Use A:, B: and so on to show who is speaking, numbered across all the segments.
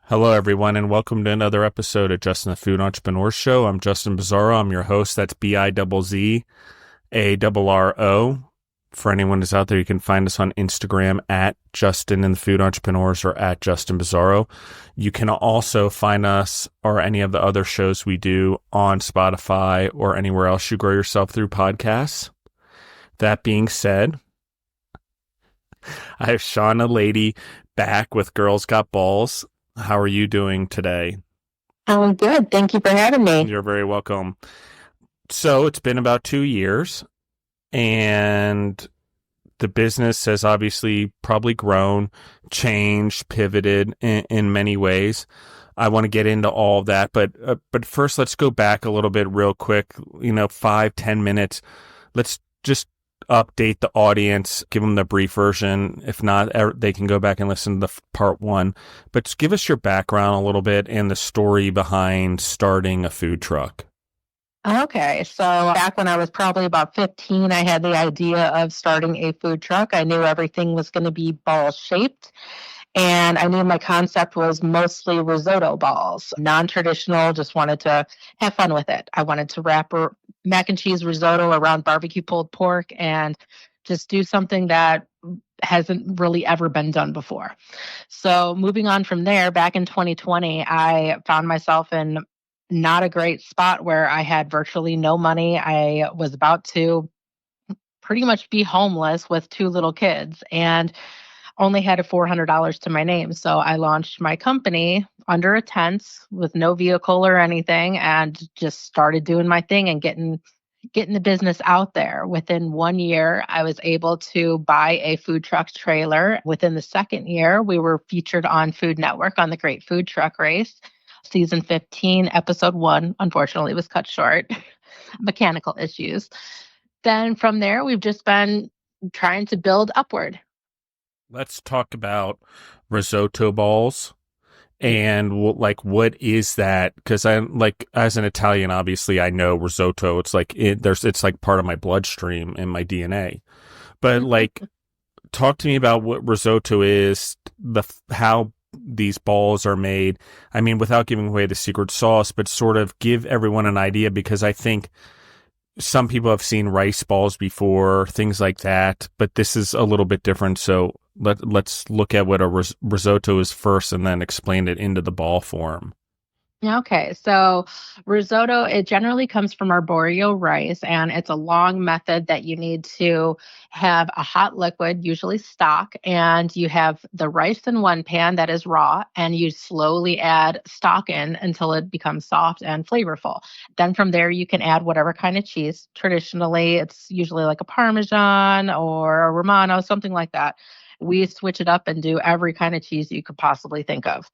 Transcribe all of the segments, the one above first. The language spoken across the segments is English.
A: Hello, everyone, and welcome to another episode of Justin the Food Entrepreneur Show. I'm Justin Bizzarro. I'm your host. That's Bizzarro. For anyone who's out there, you can find us on Instagram at Justin and the Food Entrepreneurs or at Justin Bizzarro. You can also find us or any of the other shows we do on Spotify or anywhere else you grow yourself through podcasts. That being said, I have Shauna Lehde back with Girls Got Balls. How are you doing today?
B: I'm good. Thank you for having me.
A: You're very welcome. So it's been about 2 years, and the business has obviously probably grown, changed, pivoted in many ways. I want to get into all of that, but first, let's go back a little bit real quick. 5-10 minutes. Let's just update the audience, give them the brief version. If not, they can go back and listen to the part one. But just give us your background a little bit and the story behind starting a food truck.
B: Okay, so back when I was probably about 15, I had the idea of starting a food truck. I knew everything was going to be ball shaped. And I knew my concept was mostly risotto balls, non-traditional, just wanted to have fun with it. I wanted to wrap mac and cheese risotto around barbecue pulled pork and just do something that hasn't really ever been done before. So moving on from there, back in 2020, I found myself in not a great spot where I had virtually no money. I was about to pretty much be homeless with 2 little kids and only had a $400 to my name. So I launched my company under a tent with no vehicle or anything and just started doing my thing and getting the business out there. Within 1 year, I was able to buy a food truck trailer. Within the second year, we were featured on Food Network on the Great Food Truck Race. Season 15, episode 1, unfortunately, was cut short. Mechanical issues. Then from there, we've just been trying to build upward.
A: Let's talk about risotto balls and what is that? Because I as an Italian, obviously I know risotto. It's like it's like part of my bloodstream and my DNA. But talk to me about what risotto is, how these balls are made. I mean, without giving away the secret sauce, but sort of give everyone an idea, because I think some people have seen rice balls before, things like that, but this is a little bit different. So let's look at what a risotto is first and then explain it into the ball form.
B: Okay, so risotto, it generally comes from arborio rice, and it's a long method that you need to have a hot liquid, usually stock, and you have the rice in one pan that is raw, and you slowly add stock in until it becomes soft and flavorful. Then from there, you can add whatever kind of cheese. Traditionally, it's usually like a Parmesan or a Romano, something like that. We switch it up and do every kind of cheese you could possibly think of,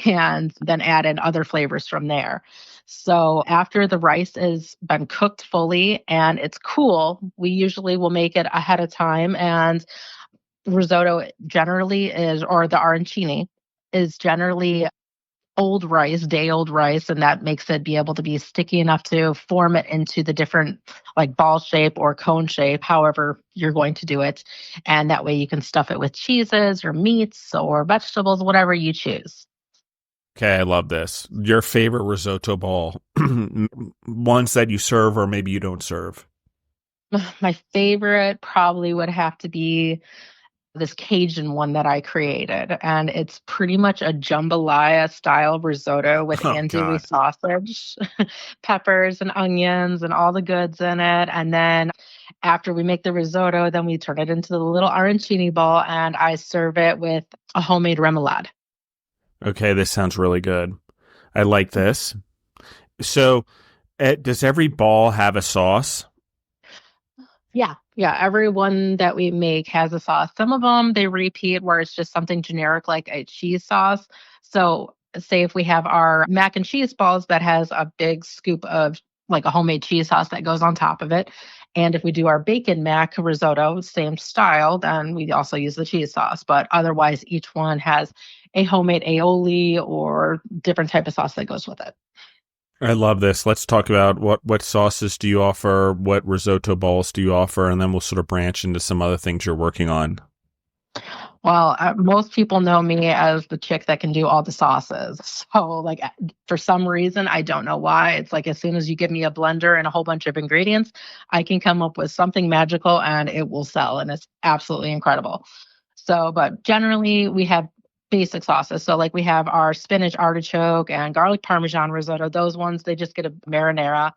B: and then add in other flavors from there. So after the rice has been cooked fully and it's cool, we usually will make it ahead of time. And risotto generally is, or the arancini is generally old rice, day old rice, and that makes it be able to be sticky enough to form it into the different like ball shape or cone shape, however you're going to do it. And that way you can stuff it with cheeses or meats or vegetables, whatever you choose.
A: Okay, I love this. Your favorite risotto ball, ones that you serve or maybe you don't serve.
B: My favorite probably would have to be this Cajun one that I created. And it's pretty much a jambalaya style risotto with
A: Oh,
B: andouille
A: God.
B: sausage, peppers and onions and all the goods in it. And then after we make the risotto, then we turn it into the little arancini ball and I serve it with a homemade remoulade.
A: Okay, this sounds really good. I like this. So, does every ball have a sauce?
B: Yeah. Yeah. Every one that we make has a sauce. Some of them they repeat where it's just something generic like a cheese sauce. So, say if we have our mac and cheese balls that has a big scoop of like a homemade cheese sauce that goes on top of it. And if we do our bacon mac risotto, same style, then we also use the cheese sauce. But otherwise, each one has a homemade aioli or different type of sauce that goes with it.
A: I love this. Let's talk about what sauces do you offer, what risotto balls do you offer, and then we'll sort of branch into some other things you're working on.
B: Well, most people know me as the chick that can do all the sauces. So, like, for some reason, I don't know why. It's like as soon as you give me a blender and a whole bunch of ingredients, I can come up with something magical and it will sell. And it's absolutely incredible. So, but generally, we have basic sauces. So, like, we have our spinach artichoke and garlic parmesan risotto. Those ones, they just get a marinara.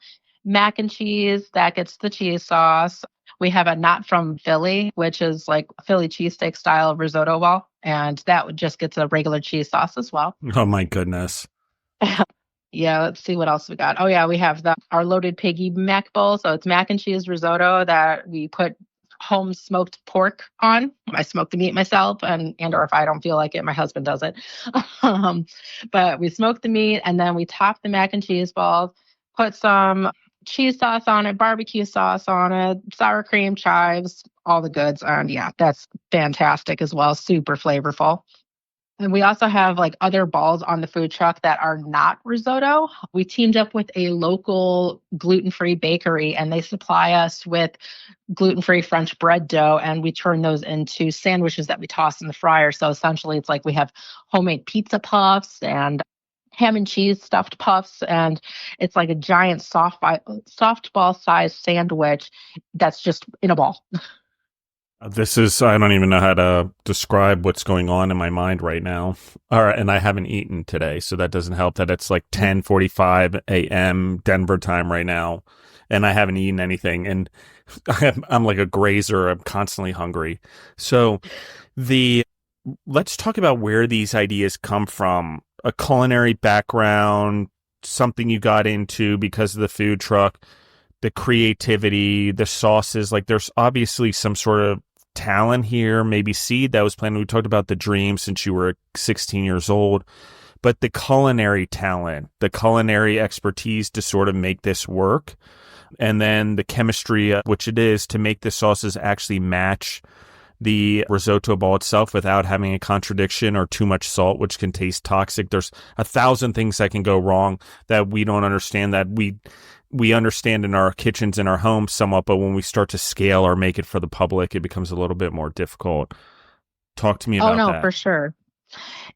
B: Mac and cheese, that gets the cheese sauce. We have a not from Philly, which is like a Philly cheesesteak style risotto ball, and just gets a regular cheese sauce as well.
A: Oh my goodness.
B: Yeah, let's see what else we got. Oh yeah, we have the our loaded piggy mac bowl. So it's mac and cheese risotto that we put home smoked pork on. I smoke the meat myself, and or if I don't feel like it, my husband does it. um, but we smoke the meat and then we top the mac and cheese balls, put some cheese sauce on it, barbecue sauce on it, sour cream, chives, all the goods. And yeah, that's fantastic as well. Super flavorful. And we also have like other balls on the food truck that are not risotto. We teamed up with a local gluten-free bakery and they supply us with gluten-free French bread dough and we turn those into sandwiches that we toss in the fryer. So essentially it's like we have homemade pizza puffs and ham and cheese stuffed puffs and it's like a giant softball sized sandwich that's just in a ball.
A: This is, I don't even know how to describe what's going on in my mind right now. All right. And I haven't eaten today. So that doesn't help that it's like 10:45 a.m. Denver time right now. And I haven't eaten anything. And I'm like a grazer. I'm constantly hungry. So the, let's talk about where these ideas come from. A culinary background, something you got into because of the food truck, the creativity, the sauces. Like there's obviously some sort of talent here, maybe seed that was planted. We talked about the dream since you were 16 years old, but the culinary talent, the culinary expertise to sort of make this work. And then the chemistry, which it is to make the sauces actually match the risotto ball itself without having a contradiction or too much salt, which can taste toxic. There's 1,000 things that can go wrong that we don't understand, that we understand in our kitchens in our homes somewhat, but when we start to scale or make it for the public, it becomes a little bit more difficult. Talk to me
B: Oh
A: about
B: no,
A: that.
B: for sure.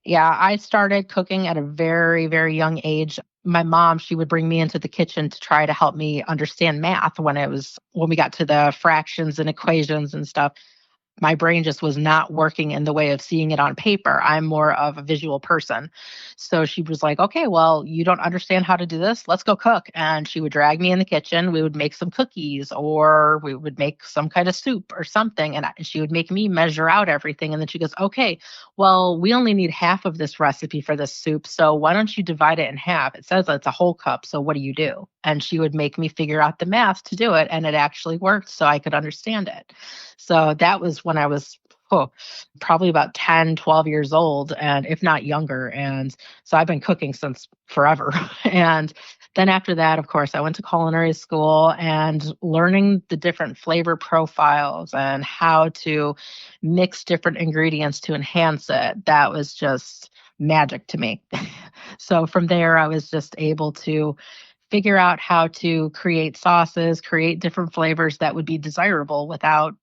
B: Yeah, I started cooking at a very, very young age. My mom, she would bring me into the kitchen to try to help me understand math when we got to the fractions and equations and stuff. My brain just was not working in the way of seeing it on paper. I'm more of a visual person. So she was like, okay, well, you don't understand how to do this. Let's go cook. And she would drag me in the kitchen. We would make some cookies or we would make some kind of soup or something. And she would make me measure out everything. And then she goes, okay, well, we only need half of this recipe for this soup. So why don't you divide it in half? It says it's a whole cup. So what do you do? And she would make me figure out the math to do it. And it actually worked so I could understand it. So that was when I was probably about 10, 12 years old, and if not younger. And so I've been cooking since forever. And then after that, of course, I went to culinary school and learning the different flavor profiles and how to mix different ingredients to enhance it. That was just magic to me. So from there, I was just able to figure out how to create sauces, create different flavors that would be desirable without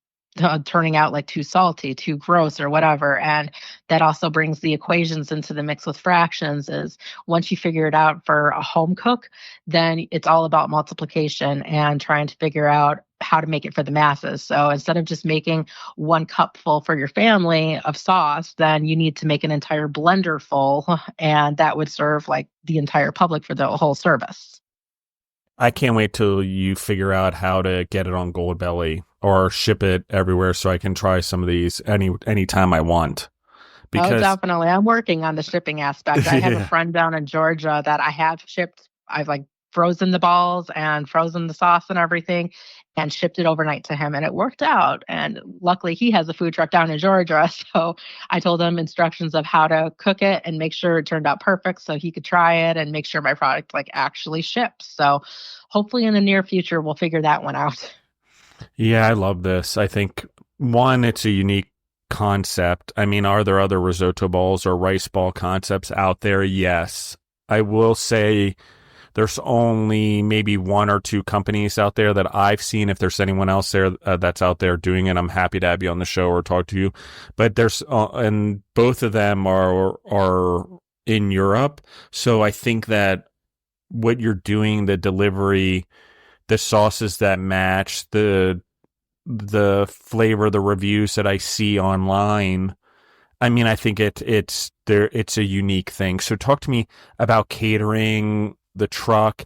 B: turning out like too salty, too gross, or whatever. And that also brings the equations into the mix with fractions. Is once you figure it out for a home cook, then it's all about multiplication and trying to figure out how to make it for the masses. So instead of just making one cup full for your family of sauce, then you need to make an entire blender full, and that would serve like the entire public for the whole service.
A: I can't wait till you figure out how to get it on Goldbelly or ship it everywhere so I can try some of these anytime I want.
B: Oh,
A: Because
B: definitely. I'm working on the shipping aspect. I have a
A: yeah,
B: friend down in Georgia that I have shipped. I've like frozen the balls and frozen the sauce and everything and shipped it overnight to him and it worked out. And luckily he has a food truck down in Georgia. So I told him instructions of how to cook it and make sure it turned out perfect so he could try it and make sure my product like actually ships. So hopefully in the near future we'll figure that one out.
A: yeah, I love this. I think one, it's a unique concept. I mean, are there other risotto balls or rice ball concepts out there? Yes. I will say There's only maybe one or two companies out there that I've seen. If there's anyone else there that's out there doing it, I'm happy to have you on the show or talk to you. But there's and both of them are in Europe. So I think that what you're doing, the delivery, the sauces that match, the flavor, the reviews that I see online, I mean, I think it's there. It's a unique thing. So talk to me about catering, the truck.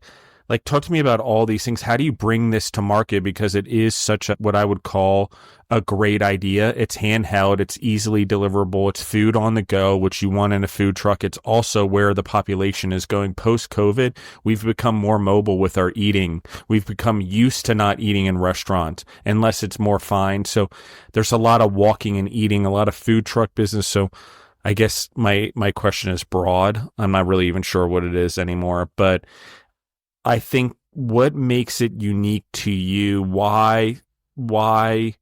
A: Like, talk to me about all these things. How do you bring this to market? Because it is such a, what I would call a great idea. It's handheld. It's easily deliverable. It's food on the go, which you want in a food truck. It's also where the population is going post-COVID. We've become more mobile with our eating. We've become used to not eating in restaurants unless it's more fine. So there's a lot of walking and eating, a lot of food truck business. So I guess my question is broad. I'm not really even sure what it is anymore, but I think what makes it unique to you, why, I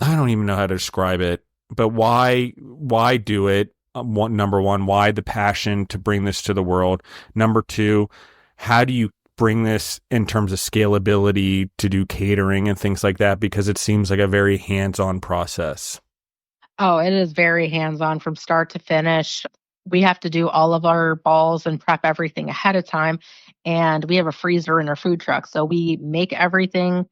A: don't even know how to describe it, but why do it? Number one, why the passion to bring this to the world? Number two, how do you bring this in terms of scalability to do catering and things like that? Because it seems like a very hands-on process.
B: Oh, it is very hands-on from start to finish. We have to do all of our balls and prep everything ahead of time. And we have a freezer in our food truck. So we make everything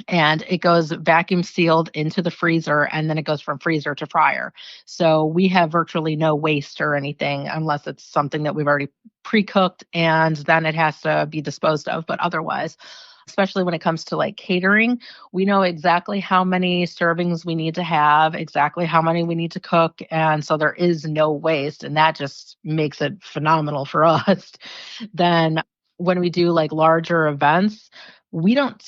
B: and it goes vacuum sealed into the freezer and then it goes from freezer to fryer. So we have virtually no waste or anything unless it's something that we've already pre-cooked and then it has to be disposed of. But otherwise, especially when it comes to like catering, we know exactly how many servings we need to have, exactly how many we need to cook. And so there is no waste. And that just makes it phenomenal for us. Then when we do like larger events, we don't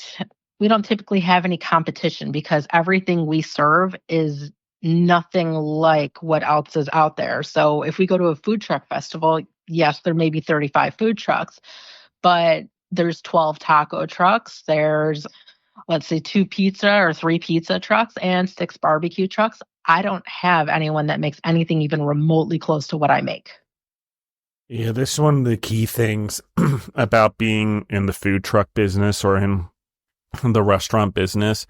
B: we don't typically have any competition because everything we serve is nothing like what else is out there. So if we go to a food truck festival, yes, there may be 35 food trucks, but there's 12 taco trucks. There's, let's say, two pizza or three pizza trucks and six barbecue trucks. I don't have anyone that makes anything even remotely close to what I make.
A: Yeah, this is one of the key things about being in the food truck business or in the restaurant business.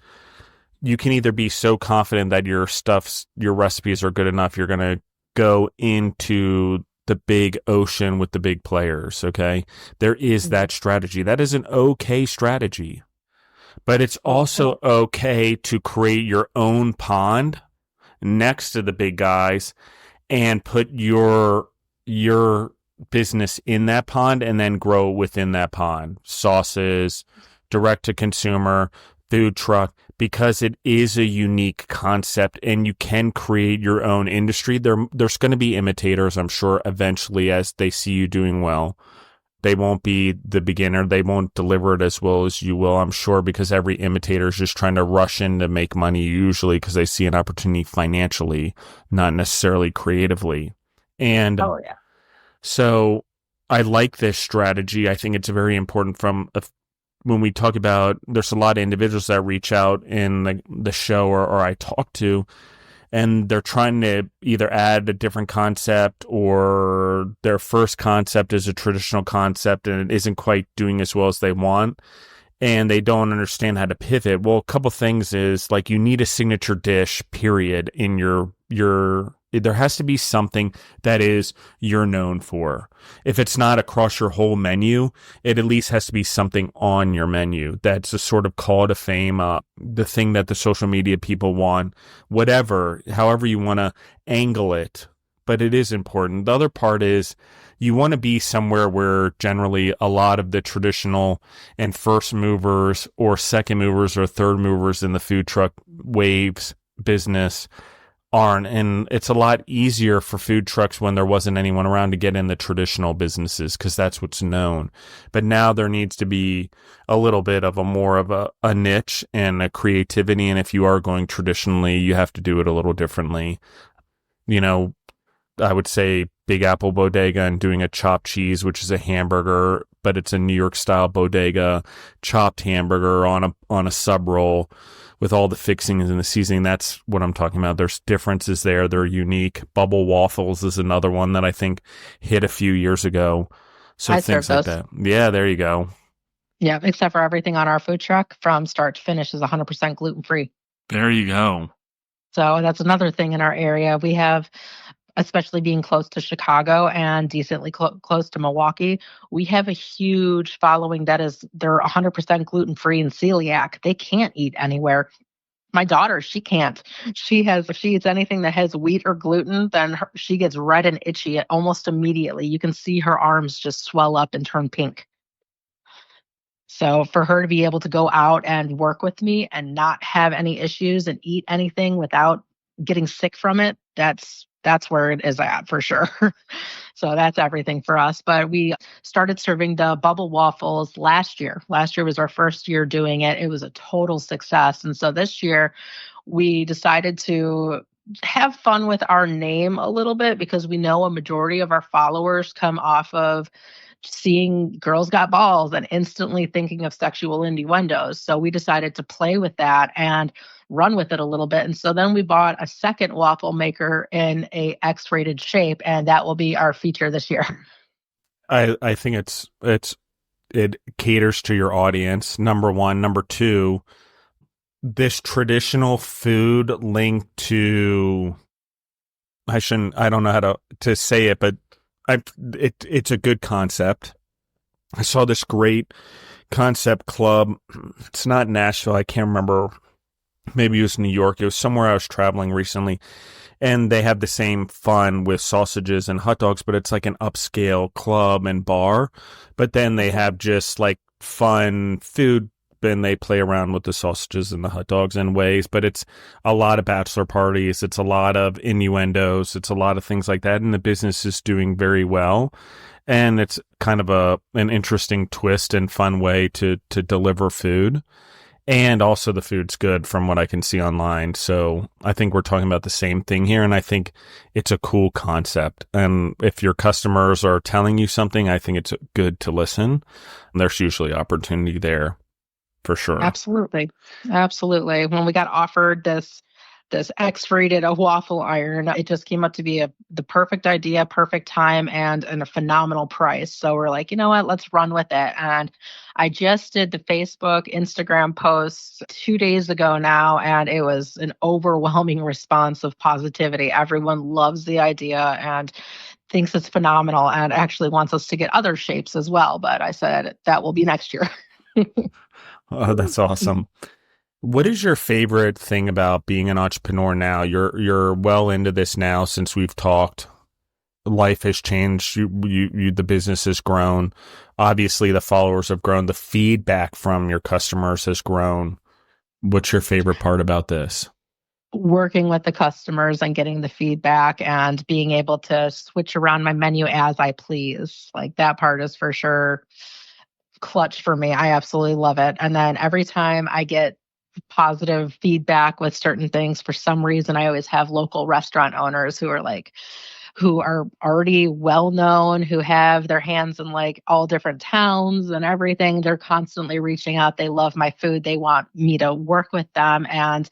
A: You can either be so confident that your recipes are good enough, you're going to go into the big ocean with the big players, okay? There is that strategy. That is an okay strategy. But it's also okay to create your own pond next to the big guys and put your business in that pond and then grow within that pond. Sauces, direct to consumer, food truck, because it is a unique concept and you can create your own industry. There's going to be imitators, I'm sure, eventually as they see you doing well. They won't be the beginner. They won't deliver it as well as you will, I'm sure, because every imitator is just trying to rush in to make money, usually because they see an opportunity financially, not necessarily creatively. And so I like this strategy. I think it's very important when we talk about, there's a lot of individuals that reach out in the show or I talk to, and they're trying to either add a different concept or their first concept is a traditional concept and it isn't quite doing as well as they want. And they don't understand how to pivot. Well, a couple things is like you need a signature dish, period, in your there has to be something that is you're known for. If it's not across your whole menu, it at least has to be something on your menu. That's a sort of call to fame, the thing that the social media people want, whatever, however you want to angle it. But it is important. The other part is you want to be somewhere where generally a lot of the traditional and first movers or second movers or third movers in the food truck waves business aren't. And it's a lot easier for food trucks when there wasn't anyone around to get in the traditional businesses because that's what's known. But now there needs to be a little bit of a niche and a creativity. And if you are going traditionally, you have to do it a little differently. You know, I would say Big Apple Bodega and doing a chopped cheese, which is a hamburger, but it's a New York style bodega chopped hamburger on a sub roll with all the fixings and the seasoning. That's what I'm talking about. There's differences there. They're unique. Bubble waffles is another one that I think hit a few years ago. So
B: I serve
A: things like
B: those.
A: that. Yeah, there you go.
B: Yeah, except for everything on our food truck from start to finish is 100% gluten free.
A: There you go.
B: So that's another thing in our area. We have, especially being close to Chicago and decently close to Milwaukee, we have a huge following that is they're 100% gluten free and celiac. They can't eat anywhere. My daughter, she can't. If she eats anything that has wheat or gluten, then she gets red and itchy almost immediately. You can see her arms just swell up and turn pink. So for her to be able to go out and work with me and not have any issues and eat anything without getting sick from it, that's where it is at for sure. So that's everything for us. But we started serving the bubble waffles last year. Last year was our first year doing it. It was a total success. And so this year we decided to have fun with our name a little bit because we know a majority of our followers come off of seeing Girls Got Balls and instantly thinking of sexual innuendos. So we decided to play with that and run with it a little bit. And so then we bought a second waffle maker in a X-rated shape, and that will be our feature this year.
A: I think it caters to your audience. Number one, number two, this traditional food linked to I don't know how to say it, but it's a good concept. I saw this great concept club. It's not Nashville. I can't remember. Maybe it was New York. It was somewhere I was traveling recently. And they have the same fun with sausages and hot dogs, but it's like an upscale club and bar. But then they have just like fun food and they play around with the sausages and the hot dogs in ways. But it's a lot of bachelor parties. It's a lot of innuendos. It's a lot of things like that. And the business is doing very well. And it's kind of an interesting twist and fun way to deliver food. And also the food's good from what I can see online. So I think we're talking about the same thing here. And I think it's a cool concept. And if your customers are telling you something, I think it's good to listen. There's usually opportunity there for sure.
B: Absolutely. Absolutely. When we got offered this X-rated a waffle iron, it just came up to be the perfect idea, perfect time, and a phenomenal price. So we're like, you know what, let's run with it. And I just did the Facebook, Instagram posts 2 days ago now, and it was an overwhelming response of positivity. Everyone loves the idea and thinks it's phenomenal and actually wants us to get other shapes as well. But I said that will be next year.
A: Oh, that's awesome. What is your favorite thing about being an entrepreneur now? You're well into this now since we've talked. Life has changed. The business has grown. Obviously, the followers have grown. The feedback from your customers has grown. What's your favorite part about this?
B: Working with the customers and getting the feedback and being able to switch around my menu as I please. Like that part is for sure clutch for me. I absolutely love it. And then every time I get positive feedback with certain things, for some reason, I always have local restaurant owners who are already well known, who have their hands in like all different towns and everything. They're constantly reaching out. They love my food. They want me to work with them and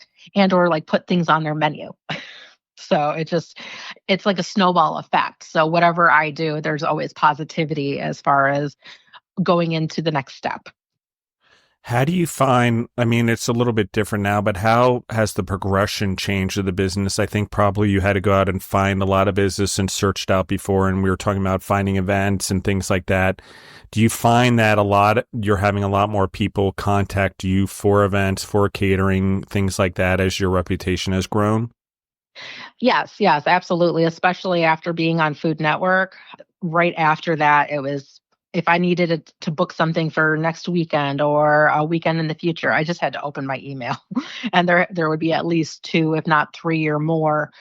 B: or like put things on their menu. So it's like a snowball effect. So whatever I do, there's always positivity as far as going into the next step.
A: How do you find, I mean, it's a little bit different now, but how has the progression changed of the business? I think probably you had to go out and find a lot of business and searched out before, and we were talking about finding events and things like that. Do you find that you're having a lot more people contact you for events, for catering, things like that as your reputation has grown?
B: Yes, yes, absolutely. Especially after being on Food Network. Right after that, it was if I needed to book something for next weekend or a weekend in the future, I just had to open my email. And there would be at least two, if not three or more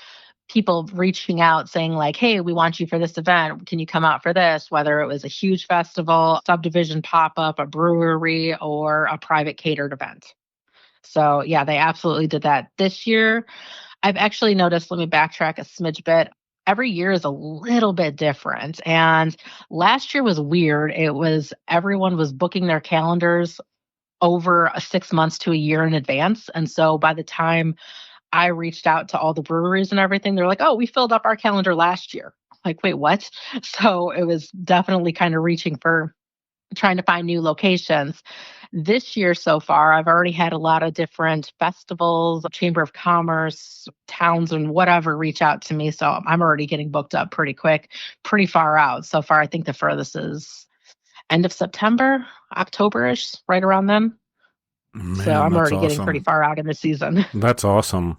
B: people reaching out saying like, "Hey, we want you for this event. Can you come out for this?" Whether it was a huge festival, subdivision pop-up, a brewery, or a private catered event. So, yeah, they absolutely did that. This year, I've actually noticed, let me backtrack a smidge bit. Every year is a little bit different. And last year was weird. It was everyone was booking their calendars over 6 months to a year in advance. And so by the time I reached out to all the breweries and everything, they're like, "Oh, we filled up our calendar last year." like, wait, what? So it was definitely kind of reaching for trying to find new locations. This year so far, I've already had a lot of different festivals, Chamber of Commerce, towns, and whatever reach out to me. So I'm already getting booked up pretty quick, pretty far out. So far, I think the furthest is end of September, October-ish, right around then. So
A: Man,
B: I'm
A: that's
B: already getting pretty
A: awesome.
B: far out in the season.
A: That's awesome.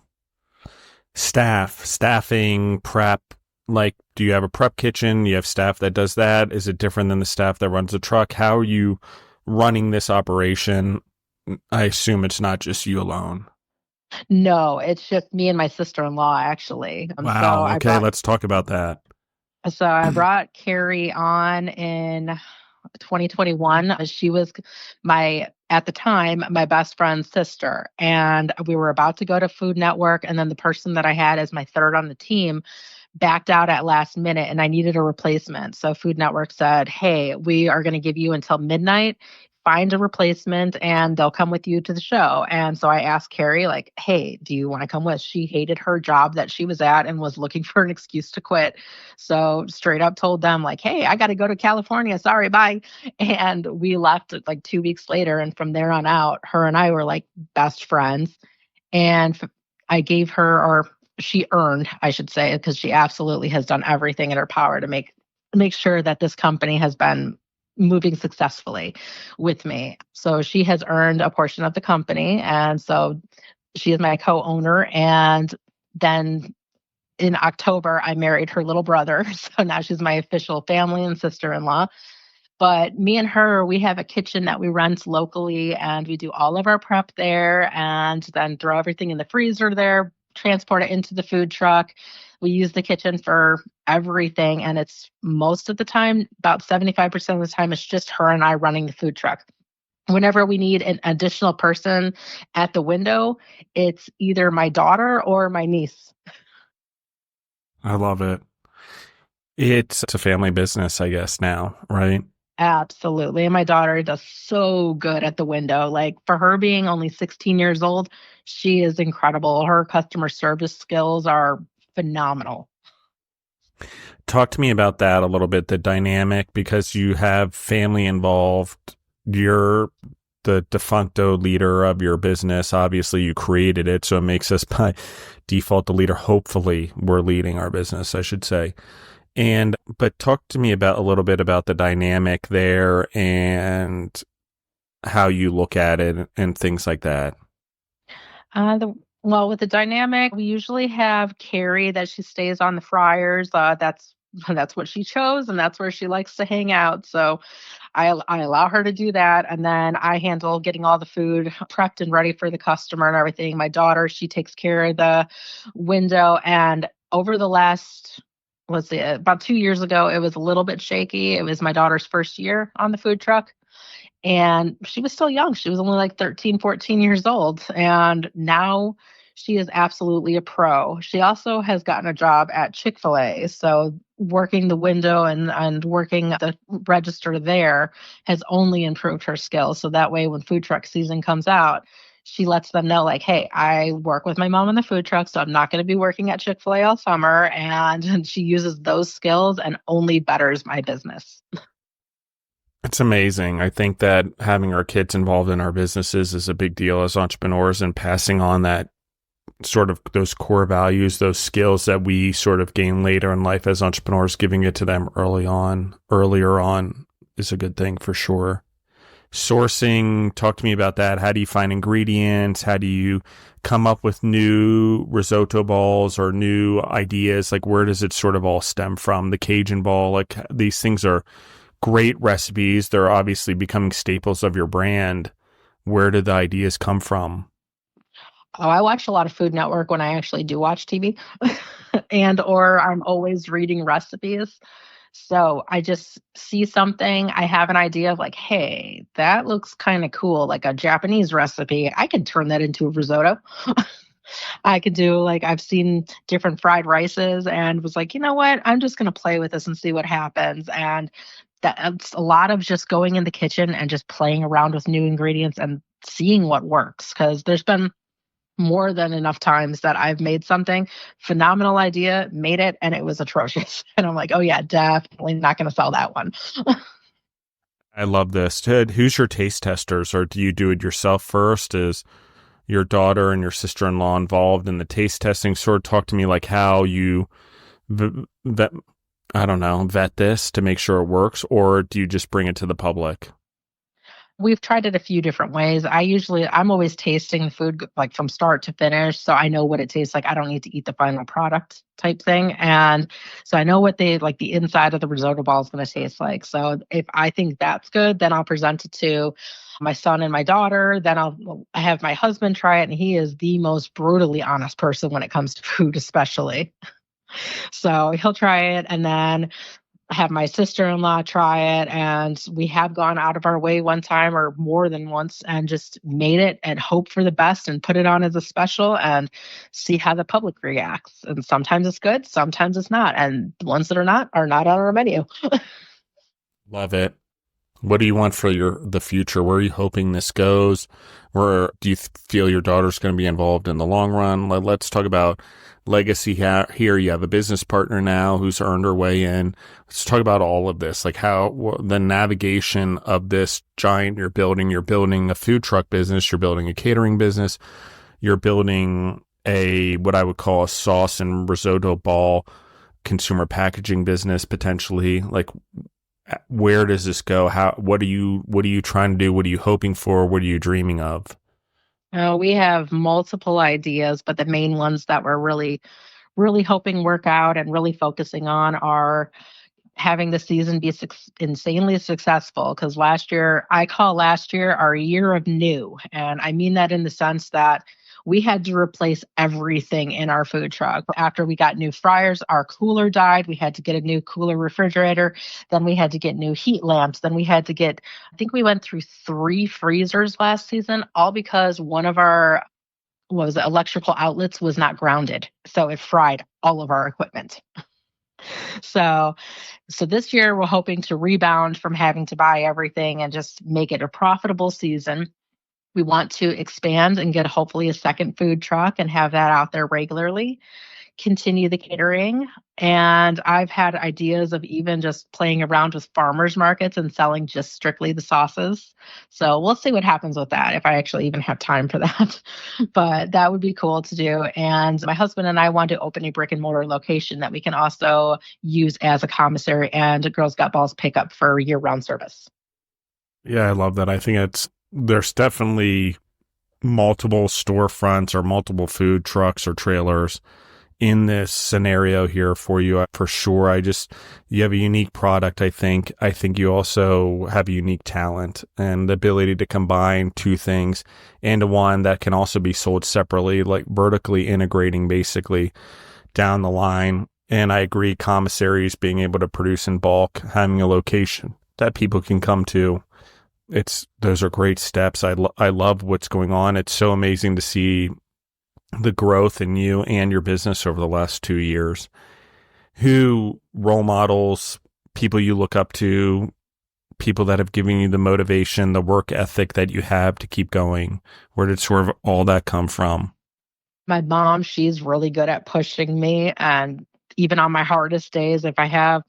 A: Staffing, prep. Like, do you have a prep kitchen? You have staff that does that? Is it different than the staff that runs the truck? How are you running this operation? I assume it's not just you alone.
B: No, it's just me and my sister-in-law actually.
A: Wow. Okay, let's talk about that.
B: So I brought Carrie on in 2021. She was at the time, my best friend's sister. And we were about to go to Food Network. And then the person that I had as my third on the team backed out at last minute and I needed a replacement. So Food Network said, "Hey, we are going to give you until midnight. Find a replacement and they'll come with you to the show." And so I asked Carrie, like, "Hey, do you want to come with?" She hated her job that she was at and was looking for an excuse to quit. So straight up told them, like, "Hey, I got to go to California. Sorry, bye." And we left like 2 weeks later. And from there on out, her and I were like best friends. And I gave her, or she earned, I should say, because she absolutely has done everything in her power to make sure that this company has been moving successfully with me. So she has earned a portion of the company, and so she is my co-owner. And then in October, I married her little brother, so now she's my official family and sister-in-law. But me and her, we have a kitchen that we rent locally and we do all of our prep there and then throw everything in the freezer there, transport it into the food truck. We use the kitchen for everything. And it's most of the time, about 75% of the time, it's just her and I running the food truck. Whenever we need an additional person at the window, it's either my daughter or my niece.
A: I love it. It's a family business, I guess, now, right?
B: Absolutely. And my daughter does so good at the window. Like for her being only 16 years old, she is incredible. Her customer service skills are phenomenal.
A: Talk to me about that a little bit, the dynamic, because you have family involved. You're the defuncto leader of your business. Obviously, you created it, so it makes us by default the leader. Hopefully, we're leading our business, I should say. But talk to me about a little bit about the dynamic there and how you look at it and things like that.
B: Well, with the dynamic, we usually have Carrie that she stays on the fryers. That's what she chose, and that's where she likes to hang out. So I allow her to do that, and then I handle getting all the food prepped and ready for the customer and everything. My daughter, she takes care of the window, and over the last, let's see, about 2 years ago, it was a little bit shaky. It was my daughter's first year on the food truck. And she was still young. She was only like 13, 14 years old. And now she is absolutely a pro. She also has gotten a job at Chick-fil-A. So working the window and working the register there has only improved her skills. So that way, when food truck season comes out, she lets them know, like, "Hey, I work with my mom in the food truck, so I'm not going to be working at Chick-fil-A all summer." And she uses those skills and only betters my business.
A: It's amazing. I think that having our kids involved in our businesses is a big deal as entrepreneurs and passing on that sort of those core values, those skills that we sort of gain later in life as entrepreneurs, giving it to them earlier on is a good thing for sure. Sourcing, talk to me about that. How do you find ingredients? How do you come up with new risotto balls or new ideas? Like, where does it sort of all stem from? The Cajun ball, like these things are great recipes. They're obviously becoming staples of your brand. Where did the ideas come from?
B: Oh, I watch a lot of Food Network when I actually do watch TV, and or I'm always reading recipes. So I just see something, I have an idea of like, "Hey, that looks kind of cool, like a Japanese recipe. I could turn that into a risotto." I could do like I've seen different fried rices and was like, "You know what? I'm just going to play with this and see what happens." And that's a lot of just going in the kitchen and just playing around with new ingredients and seeing what works because there's been more than enough times that I've made something, phenomenal idea, made it, and it was atrocious. And I'm like, oh, yeah, definitely not going to sell that one.
A: I love this. Ted, who's your taste testers, or do you do it yourself first? Is your daughter and your sister-in-law involved in the taste testing? Sort of talk to me like how you vet, I don't know, vet this to make sure it works, or do you just bring it to the public?
B: We've tried it a few different ways. I'm always tasting the food like from start to finish. So I know what it tastes like. I don't need to eat the final product type thing. And so I know what like the inside of the risotto ball is going to taste like. So if I think that's good, then I'll present it to my son and my daughter. Then I have my husband try it. And he is the most brutally honest person when it comes to food, especially. So he'll try it. And then have my sister-in-law try it, and we have gone out of our way one time or more than once and just made it and hope for the best and put it on as a special and see how the public reacts. And sometimes it's good, sometimes it's not. And the ones that are not on our menu.
A: Love it. What do you want for the future? Where are you hoping this goes? Where do you feel your daughter's going to be involved in the long run? Let's talk about legacy here. You have a business partner now who's earned her way in. Let's talk about all of this, like how the navigation of this giant you're building. You're building a food truck business. You're building a catering business. You're building what I would call a sauce and risotto ball consumer packaging business potentially. Like, where does this go? What are you trying to do? What are you hoping for? What are you dreaming of?
B: We have multiple ideas, but the main ones that we're really, really hoping work out and really focusing on are having the season be insanely successful. Because I call last year our year of new. And I mean that in the sense that we had to replace everything in our food truck. After we got new fryers, our cooler died. We had to get a new cooler refrigerator. Then we had to get new heat lamps. Then we had to get, I think we went through 3 freezers last season, all because one of our what was it, electrical outlets was not grounded. So it fried all of our equipment. So this year we're hoping to rebound from having to buy everything and just make it a profitable season. We want to expand and get hopefully a second food truck and have that out there regularly, continue the catering. And I've had ideas of even just playing around with farmers markets and selling just strictly the sauces. So we'll see what happens with that, if I actually even have time for that. But that would be cool to do. And my husband and I want to open a brick and mortar location that we can also use as a commissary and Girls Got Balls pickup for year-round service.
A: Yeah, I love that. I think there's definitely multiple storefronts or multiple food trucks or trailers in this scenario here for you for sure. You have a unique product. I think you also have a unique talent and the ability to combine two things into one that can also be sold separately, like vertically integrating basically down the line. And I agree, commissaries being able to produce in bulk, having a location that people can come to. Those are great steps. I love what's going on. It's so amazing to see the growth in you and your business over the last 2 years. Who role models, people you look up to, people that have given you the motivation, the work ethic that you have to keep going? Where did sort of all that come from?
B: My mom, she's really good at pushing me. And even on my hardest days, if I have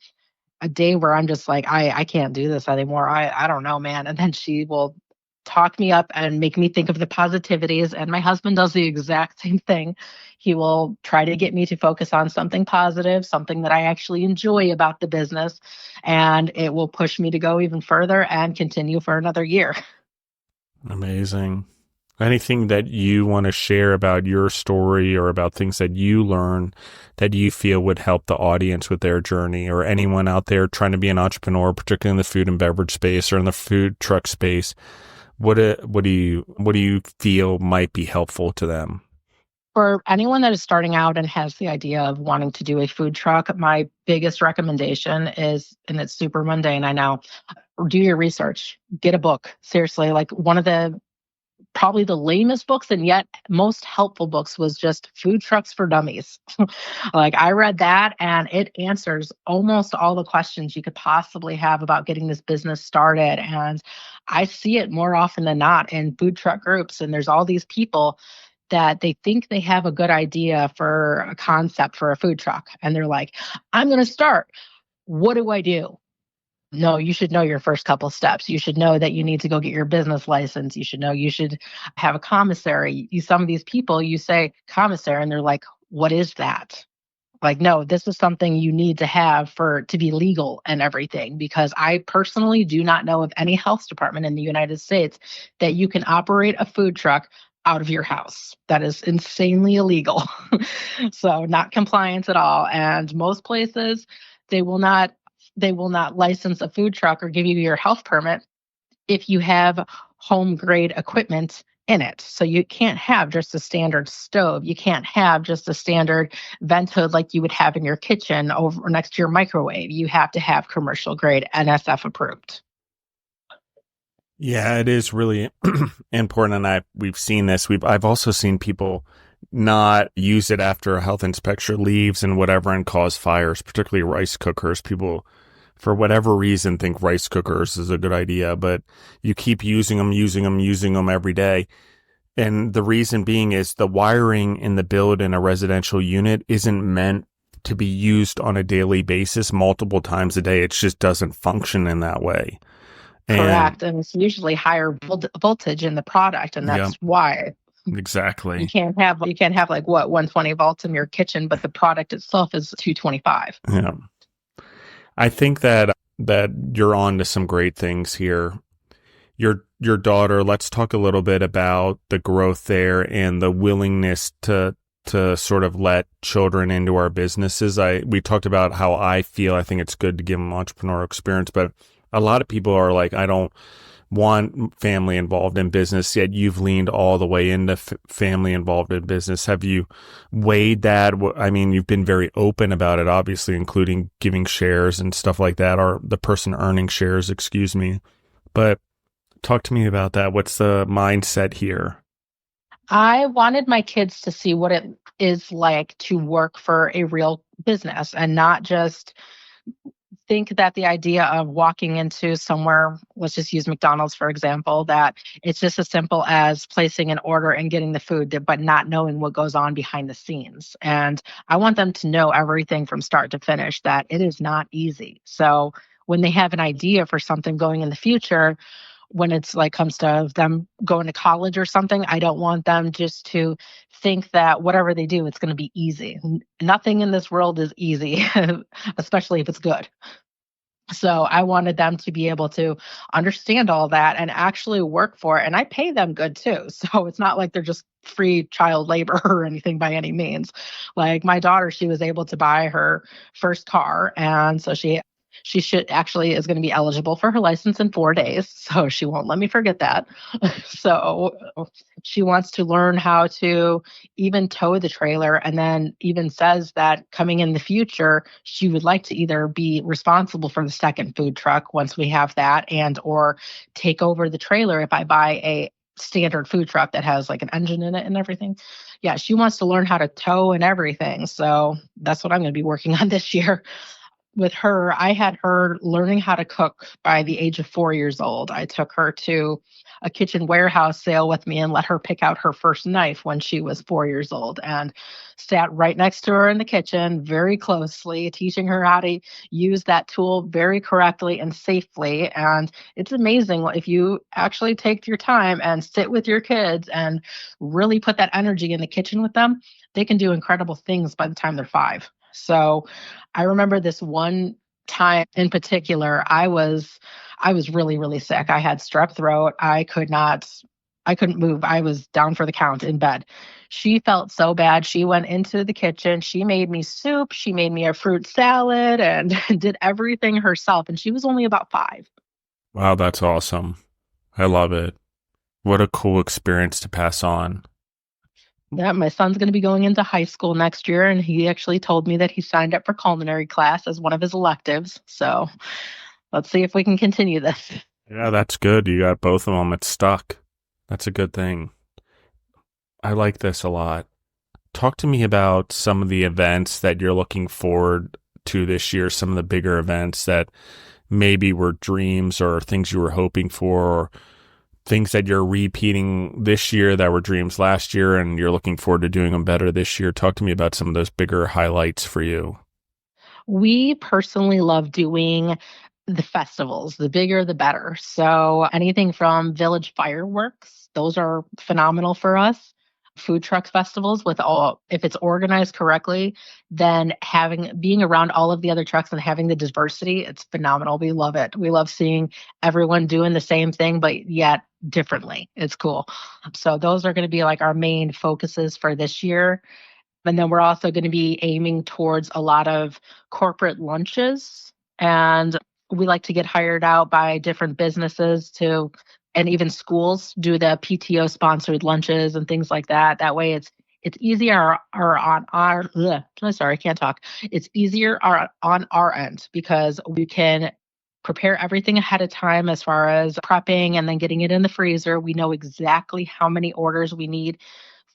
B: a day where I'm just like, I can't do this anymore. I don't know, man. And then she will talk me up and make me think of the positivities. And my husband does the exact same thing. He will try to get me to focus on something positive, something that I actually enjoy about the business. And it will push me to go even further and continue for another year.
A: Amazing. Anything that you want to share about your story or about things that you learn that you feel would help the audience with their journey, or anyone out there trying to be an entrepreneur, particularly in the food and beverage space or in the food truck space? What do you feel might be helpful to them?
B: For anyone that is starting out and has the idea of wanting to do a food truck, my biggest recommendation is, and it's super mundane, I know, do your research, get a book. Seriously, like one of the probably the lamest books and yet most helpful books was just Food Trucks for Dummies. Like I read that and it answers almost all the questions you could possibly have about getting this business started. And I see it more often than not in food truck groups. And there's all these people that they think they have a good idea for a concept for a food truck. And they're like, I'm going to start. What do I do? No, you should know your first couple steps. You should know that you need to go get your business license. You should know you should have a commissary. Some of these people, you say commissary, and they're like, what is that? Like, no, this is something you need to have for to be legal and everything. Because I personally do not know of any health department in the United States that you can operate a food truck out of your house. That is insanely illegal. So not compliance at all. And most places, they will not they will not license a food truck or give you your health permit if you have home grade equipment in it. So you can't have just a standard stove. You can't have just a standard vent hood like you would have in your kitchen over next to your microwave. You have to have commercial grade NSF approved.
A: Yeah, it is really important, and we've seen this. I've also seen people not use it after a health inspector leaves and whatever, and cause fires, particularly rice cookers. People, for whatever reason, think rice cookers is a good idea, but you keep using them every day. And the reason being is the wiring in the build in a residential unit isn't meant to be used on a daily basis multiple times a day. It just doesn't function in that way.
B: Correct. And it's usually higher voltage in the product. And
A: Yeah,
B: that's why
A: exactly.
B: you can't have like 120 volts in your kitchen, but the product itself is 225.
A: Yeah. I think that you're on to some great things here. Your daughter, let's talk a little bit about the growth there and the willingness to sort of let children into our businesses. We talked about how I feel. I think it's good to give them entrepreneurial experience, but a lot of people are like, I don't want family involved in business, yet you've leaned all the way into family involved in business. Have you weighed that? I mean, you've been very open about it, obviously, including giving shares and stuff like that, or the person earning shares, excuse me. But talk to me about that. What's the mindset here?
B: I wanted my kids to see what it is like to work for a real business and not just think that the idea of walking into somewhere, let's just use McDonald's for example, that it's just as simple as placing an order and getting the food, but not knowing what goes on behind the scenes. And I want them to know everything from start to finish, that it is not easy. So when they have an idea for something going in the future, when it's like comes to them going to college or something, I don't want them just to think that whatever they do, it's going to be easy. Nothing in this world is easy, especially if it's good. So I wanted them to be able to understand all that and actually work for it. And I pay them good too. So it's not like they're just free child labor or anything by any means. Like my daughter, she was able to buy her first car. And so she should actually is going to be eligible for her license in 4 days. So she won't let me forget that. So she wants to learn how to even tow the trailer, and then even says that coming in the future, she would like to either be responsible for the second food truck once we have that, and or take over the trailer if I buy a standard food truck that has like an engine in it and everything. Yeah, she wants to learn how to tow and everything. So that's what I'm going to be working on this year. With her, I had her learning how to cook by the age of 4 years old. I took her to a kitchen warehouse sale with me and let her pick out her first knife when she was 4 years old, and sat right next to her in the kitchen very closely, teaching her how to use that tool very correctly and safely. And it's amazing if you actually take your time and sit with your kids and really put that energy in the kitchen with them, they can do incredible things by the time they're 5. So I remember this one time in particular, I was really, really sick. I had strep throat. I couldn't move. I was down for the count in bed. She felt so bad. She went into the kitchen. She made me soup. She made me a fruit salad and did everything herself. And she was only about 5.
A: Wow, that's awesome. I love it. What a cool experience to pass on.
B: Yeah, my son's going to be going into high school next year, and he actually told me that he signed up for culinary class as one of his electives. So let's see if we can continue this.
A: Yeah, that's good. You got both of them. It's stuck. That's a good thing. I like this a lot. Talk to me about some of the events that you're looking forward to this year, some of the bigger events that maybe were dreams or things you were hoping for, or things that you're repeating this year that were dreams last year and you're looking forward to doing them better this year? Talk to me about some of those bigger highlights for you.
B: We personally love doing the festivals. The bigger, the better. So anything from village fireworks, those are phenomenal for us. Food truck festivals with all, if it's organized correctly, then having being around all of the other trucks and having the diversity, it's phenomenal. We love it. We love seeing everyone doing the same thing, but yet differently. It's cool. So those are going to be like our main focuses for this year. And then we're also going to be aiming towards a lot of corporate lunches. And we like to get hired out by different businesses to, and even schools do the PTO sponsored lunches and things like that. That way it's easier or on our, sorry, I can't talk. It's easier on our end because we can prepare everything ahead of time as far as prepping and then getting it in the freezer. We know exactly how many orders we need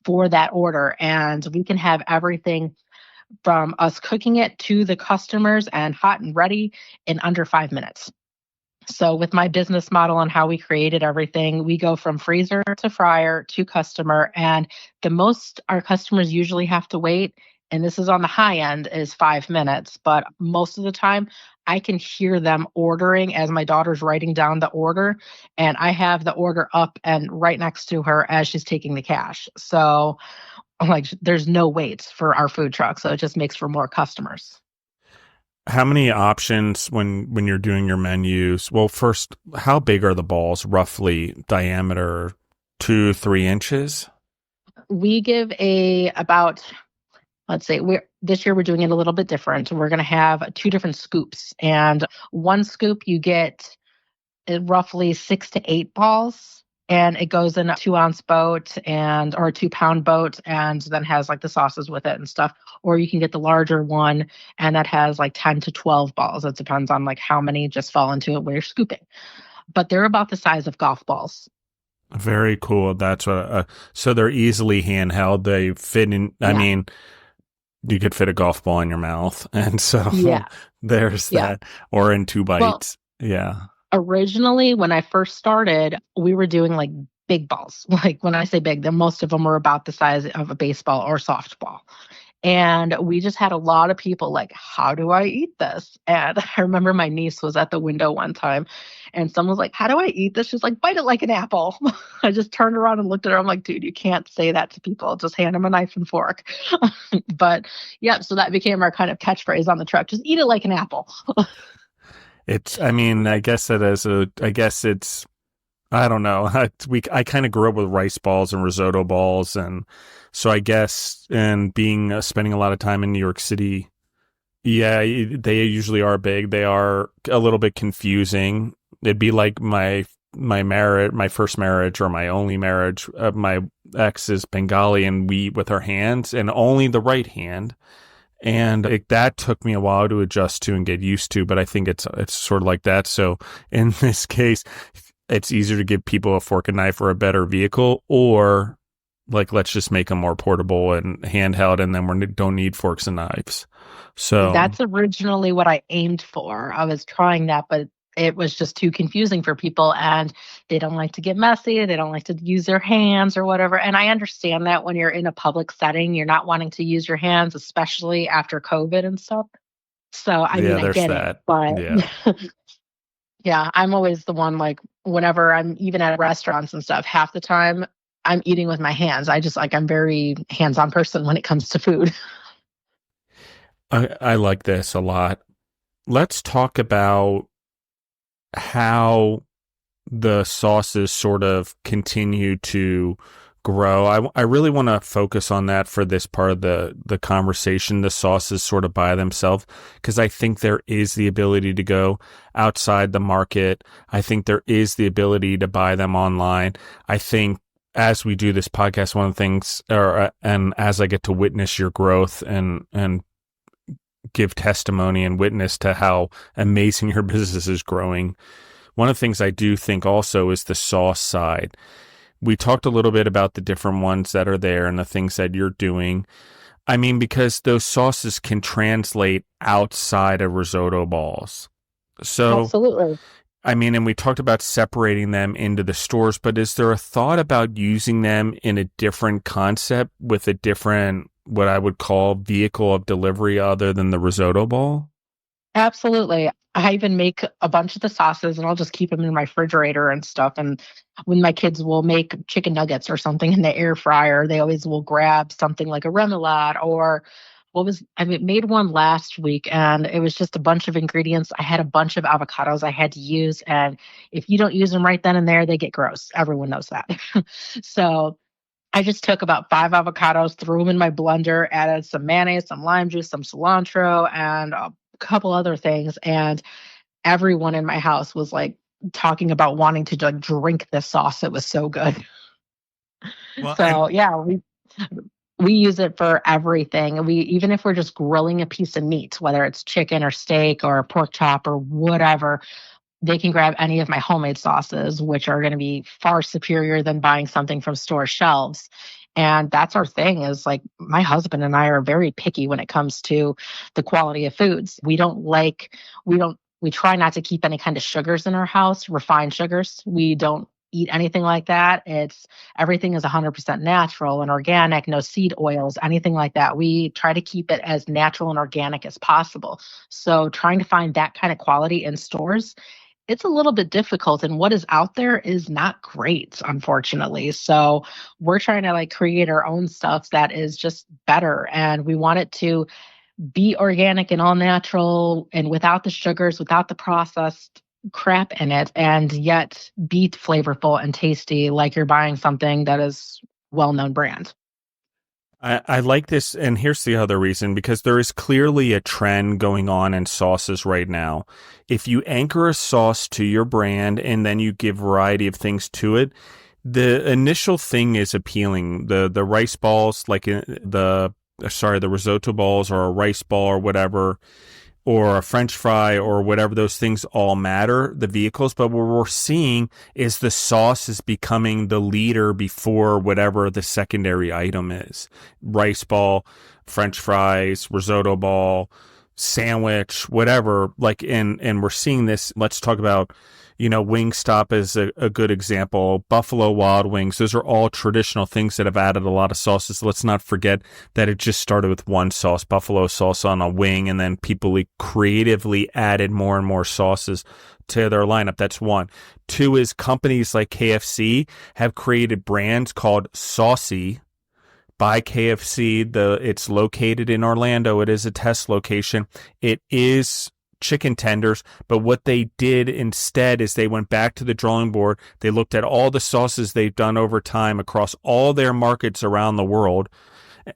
B: for that order. And we can have everything from us cooking it to the customers and hot and ready in under 5 minutes. So with my business model and how we created everything, we go from freezer to fryer to customer. And the most our customers usually have to wait, and this is on the high end, is 5 minutes. But most of the time, I can hear them ordering as my daughter's writing down the order. And I have the order up and right next to her as she's taking the cash. So like there's no waits for our food truck. So it just makes for more customers.
A: How many options when you're doing your menus? Well, first, how big are the balls roughly diameter? 2-3 inches?
B: We give a about, let's say we're this year we're doing it a little bit different. We're going to have two different scoops, and one scoop you get roughly 6 to 8 balls, and it goes in a 2 ounce boat and or a 2 pound boat, and then has like the sauces with it and stuff. Or you can get the larger one, and that has like 10 to 12 balls. It depends on like how many just fall into it when you're scooping. But they're about the size of golf balls.
A: Very cool. That's what. So they're easily handheld. They fit in. I
B: Yeah.
A: mean, you could fit a golf ball in your mouth, and so
B: Yeah.
A: there's
B: Yeah.
A: that. Or in two
B: Well,
A: bites. Yeah.
B: originally, when I first started, we were doing like big balls. Like when I say big, then most of them were about the size of a baseball or softball. And we just had a lot of people like, how do I eat this? And I remember my niece was at the window one time and someone was like, how do I eat this? She's like, bite it like an apple. I just turned around and looked at her. I'm like, dude, you can't say that to people. Just hand them a knife and fork. But yeah, so that became our kind of catchphrase on the truck. Just eat it like an apple.
A: It's. I mean, I guess it is a. I guess it's. I don't know. I kind of grew up with rice balls and risotto balls, and so I guess and being spending a lot of time in New York City, yeah, they usually are big. They are a little bit confusing. It'd be like my marriage, my first marriage or my only marriage. My ex is Bengali, and we eat with our hands and only the right hand. And that took me a while to adjust to and get used to, but I think it's sort of like that. So in this case, it's easier to give people a fork and knife or a better vehicle, or like let's just make them more portable and handheld, and then we don't need forks and knives. So
B: That's originally what I aimed for. I was trying that, but it was just too confusing for people and they don't like to get messy. They don't like to use their hands or whatever. And I understand that when you're in a public setting, you're not wanting to use your hands, especially after COVID and stuff. So, I
A: yeah,
B: mean, I
A: there's
B: get it,
A: that.
B: but
A: Yeah.
B: yeah, I'm always the one like whenever I'm even at restaurants and stuff, half the time I'm eating with my hands. I just like, I'm very hands-on person when it comes to food.
A: I like this a lot. Let's talk about how the sauces sort of continue to grow. I really want to focus on that for this part of the conversation, the sauces sort of by themselves, because I think there is the ability to go outside the market. I think there is the ability to buy them online. I think as we do this podcast, one of the things, and as I get to witness your growth and give testimony and witness to how amazing your business is growing, one of the things I do think also is the sauce side. We talked a little bit about the different ones that are there and the things that you're doing. I mean, because those sauces can translate outside of risotto balls. So
B: Absolutely.
A: I mean, and we talked about separating them into the stores, but is there a thought about using them in a different concept with a different, what I would call vehicle of delivery other than the risotto ball?
B: Absolutely. I even make a bunch of the sauces and I'll just keep them in my refrigerator and stuff. And when my kids will make chicken nuggets or something in the air fryer, they always will grab something like a remoulade or I mean, made one last week and it was just a bunch of ingredients. I had a bunch of avocados I had to use. And if you don't use them right then and there, they get gross. Everyone knows that. So I just took about 5 avocados, threw them in my blender, added some mayonnaise, some lime juice, some cilantro, and a couple other things, and everyone in my house was, like, talking about wanting to, like, drink this sauce, it was so good.
A: Well, and
B: So, yeah, we use it for everything, we even if we're just grilling a piece of meat, whether it's chicken or steak or pork chop or whatever, they can grab any of my homemade sauces, which are going to be far superior than buying something from store shelves. And that's our thing is like my husband and I are very picky when it comes to the quality of foods. We try not to keep any kind of sugars in our house, refined sugars. We don't eat anything like that. It's everything is 100% natural and organic, no seed oils, anything like that. We try to keep it as natural and organic as possible. So trying to find that kind of quality in stores, it's a little bit difficult and what is out there is not great, unfortunately. So we're trying to like create our own stuff that is just better and we want it to be organic and all natural and without the sugars, without the processed crap in it, and yet be flavorful and tasty like you're buying something that is well-known brand.
A: I like this, and here's the other reason, because there is clearly a trend going on in sauces right now. If you anchor a sauce to your brand and then you give variety of things to it, the initial thing is appealing. The rice balls, like the risotto balls or a rice ball or whatever, or a French fry or whatever, those things all matter, the vehicles. But what we're seeing is the sauce is becoming the leader before whatever the secondary item is. Rice ball, French fries, risotto ball, sandwich, whatever. And we're seeing this. Let's talk about, Wingstop is a good example. Buffalo Wild Wings. Those are all traditional things that have added a lot of sauces. Let's not forget that it just started with one sauce, buffalo sauce on a wing, and then people creatively added more and more sauces to their lineup. That's one. Two is companies like KFC have created brands called Saucy by KFC. It's located in Orlando. It is a test location. It is chicken tenders, but what they did instead is they went back to the drawing board. They looked at all the sauces they've done over time across all their markets around the world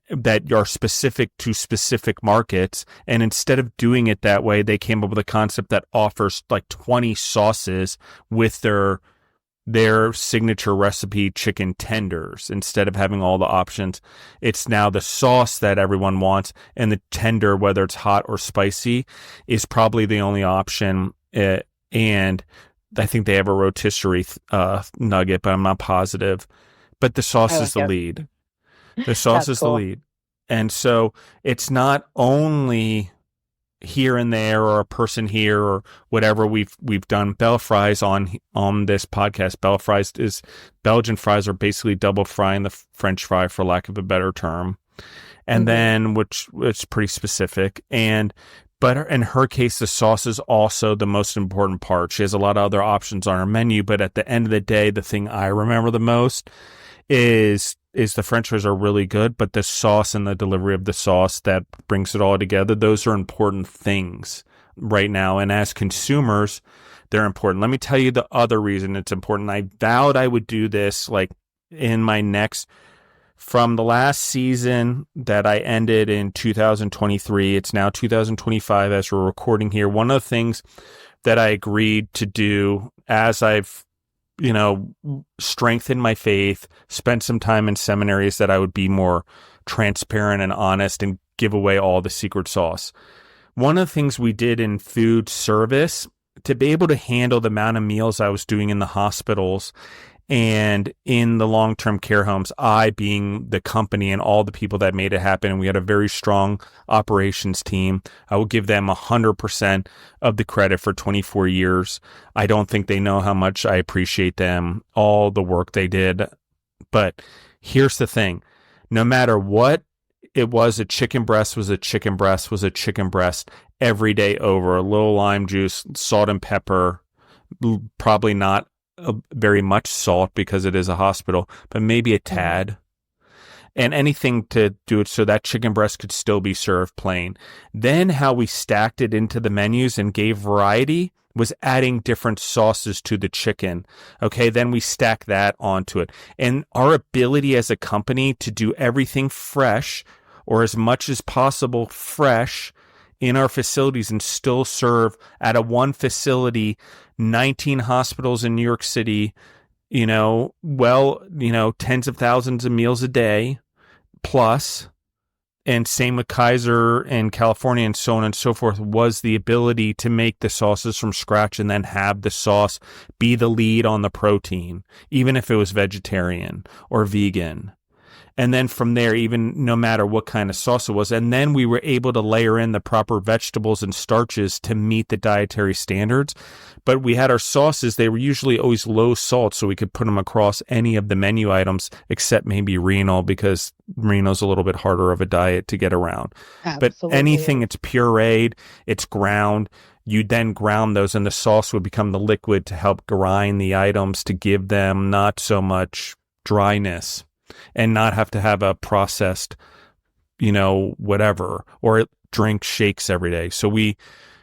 A: that are specific to specific markets. And instead of doing it that way, they came up with a concept that offers like 20 sauces with their signature recipe chicken tenders. Instead of having all the options, it's now the sauce that everyone wants, and the tender, whether it's hot or spicy, is probably the only option. And I think they have a rotisserie nugget, but I'm not positive. But the sauce
B: I
A: is
B: like
A: the
B: it.
A: lead. The sauce
B: That's
A: is the
B: cool.
A: lead. And so it's not only here and there or a person here or whatever. We've done bell fries on this podcast. Bell fries is Belgian fries are basically double frying the French fry, for lack of a better term. And
B: Hmm.
A: then, which it's pretty specific. But in her case, the sauce is also the most important part. She has a lot of other options on her menu, but at the end of the day, the thing I remember the most is the French fries are really good, but the sauce and the delivery of the sauce that brings it all together, those are important things right now. And as consumers, they're important. Let me tell you the other reason it's important. I vowed I would do this like in my next, from the last season that I ended in 2023. It's now 2025 as we're recording here. One of the things that I agreed to do as I've strengthen my faith, spend some time in seminaries, that I would be more transparent and honest and give away all the secret sauce. One of the things we did in food service to be able to handle the amount of meals I was doing in the hospitals And in the long-term care homes, I being the company and all the people that made it happen, and we had a very strong operations team. I will give them 100% of the credit for 24 years. I don't think they know how much I appreciate them, all the work they did. But here's the thing. No matter what it was, a chicken breast was a chicken breast was a chicken breast every day over. A little lime juice, salt and pepper, probably not very much salt because it is a hospital, but maybe a tad. And anything to do it so that chicken breast could still be served plain. Then how we stacked it into the menus and gave variety was adding different sauces to the chicken. Okay, then we stack that onto it. And our ability as a company to do everything fresh, or as much as possible fresh, in our facilities and still serve at a one facility 19 hospitals in New York City, tens of thousands of meals a day plus, and same with Kaiser and California and so on and so forth, was the ability to make the sauces from scratch and then have the sauce be the lead on the protein, even if it was vegetarian or vegan. And then from there, even no matter what kind of sauce it was, and then we were able to layer in the proper vegetables and starches to meet the dietary standards. But we had our sauces, they were usually always low salt, so we could put them across any of the menu items, except maybe renal, because renal's a little bit harder of a diet to get around.
B: Absolutely.
A: But anything it's pureed, it's ground, you then ground those, and the sauce would become the liquid to help grind the items to give them not so much dryness, and not have to have a processed, whatever, or drink shakes every day. So we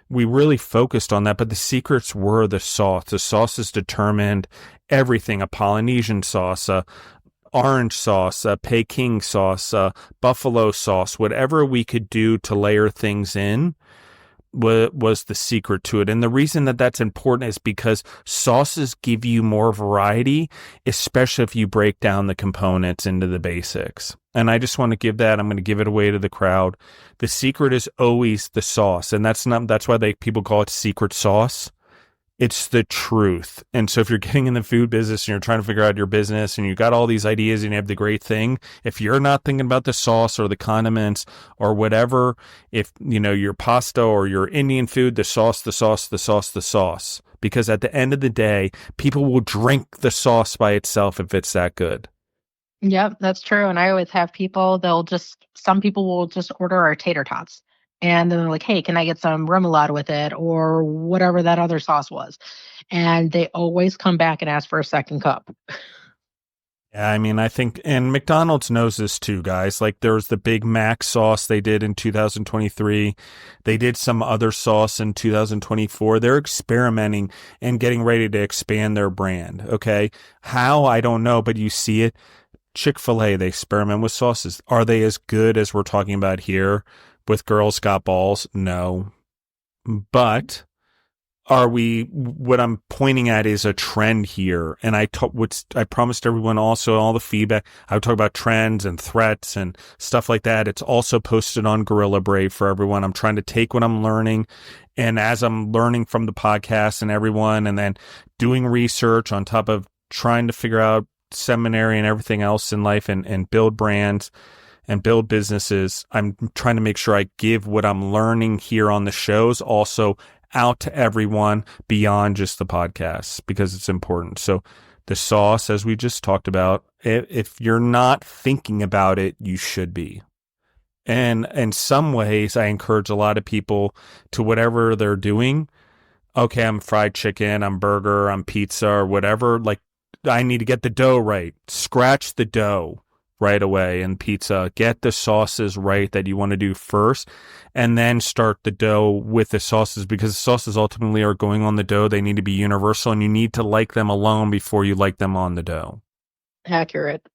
A: really focused on that, but the secrets were the sauce. The sauces determined everything: a Polynesian sauce, a orange sauce, a Peking sauce, a buffalo sauce, whatever we could do to layer things in was the secret to it. And the reason that that's important is because sauces give you more variety, especially if you break down the components into the basics. And I just want to give that, I'm going to give it away to the crowd. The secret is always the sauce. And that's why people call it secret sauce. It's the truth. And so if you're getting in the food business and you're trying to figure out your business and you got all these ideas and you have the great thing, if you're not thinking about the sauce or the condiments or whatever, if your pasta or your Indian food, the sauce, because at the end of the day, people will drink the sauce by itself if it's that good.
B: Yep, that's true. And I always have people, some people will just order our tater tots. And then they're like, hey, can I get some remoulade with it or whatever that other sauce was? And they always come back and ask for a second cup.
A: Yeah, I mean, I think, and McDonald's knows this too, guys. Like there was the Big Mac sauce they did in 2023. They did some other sauce in 2024. They're experimenting and getting ready to expand their brand. Okay. How? I don't know, but you see it. Chick-fil-A, they experiment with sauces. Are they as good as we're talking about here with Girls Got Balls? No. But what I'm pointing at is a trend here. And I promised everyone also all the feedback. I would talk about trends and threats and stuff like that. It's also posted on Gorilla Brave for everyone. I'm trying to take what I'm learning. And as I'm learning from the podcast and everyone, and then doing research on top of trying to figure out seminary and everything else in life and build brands and build businesses, I'm trying to make sure I give what I'm learning here on the shows also out to everyone beyond just the podcasts, because it's important. So the sauce, as we just talked about, if you're not thinking about it, you should be. And in some ways, I encourage a lot of people to whatever they're doing. Okay, I'm fried chicken, I'm burger, I'm pizza or whatever. Like, I need to get the dough right. Scratch the dough right away in pizza. Get the sauces right that you want to do first, and then start the dough with the sauces, because the sauces ultimately are going on the dough. They need to be universal, and you need to like them alone before you like them on the dough.
B: Accurate.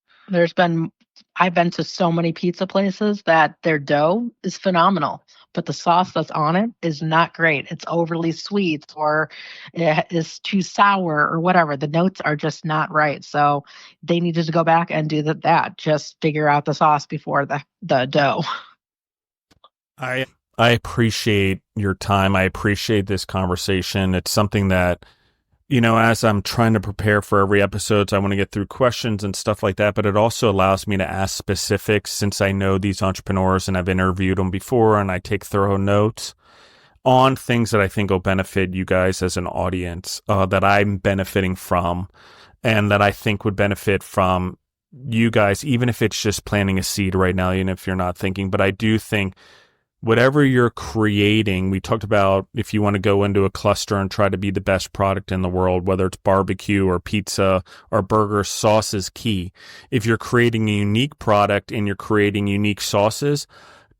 B: I've been to so many pizza places that their dough is phenomenal, but the sauce that's on it is not great. It's overly sweet, or it is too sour, or whatever. The notes are just not right. So they needed to go back and do that. Just figure out the sauce before the dough.
A: I appreciate your time. I appreciate this conversation. It's something that as I'm trying to prepare for every episode, so I want to get through questions and stuff like that, but it also allows me to ask specifics since I know these entrepreneurs and I've interviewed them before and I take thorough notes on things that I think will benefit you guys as an audience, that I'm benefiting from and that I think would benefit from you guys, even if it's just planting a seed right now, even if you're not thinking. But I do think whatever you're creating, we talked about if you want to go into a cluster and try to be the best product in the world, whether it's barbecue or pizza or burger, sauce is key. If you're creating a unique product and you're creating unique sauces,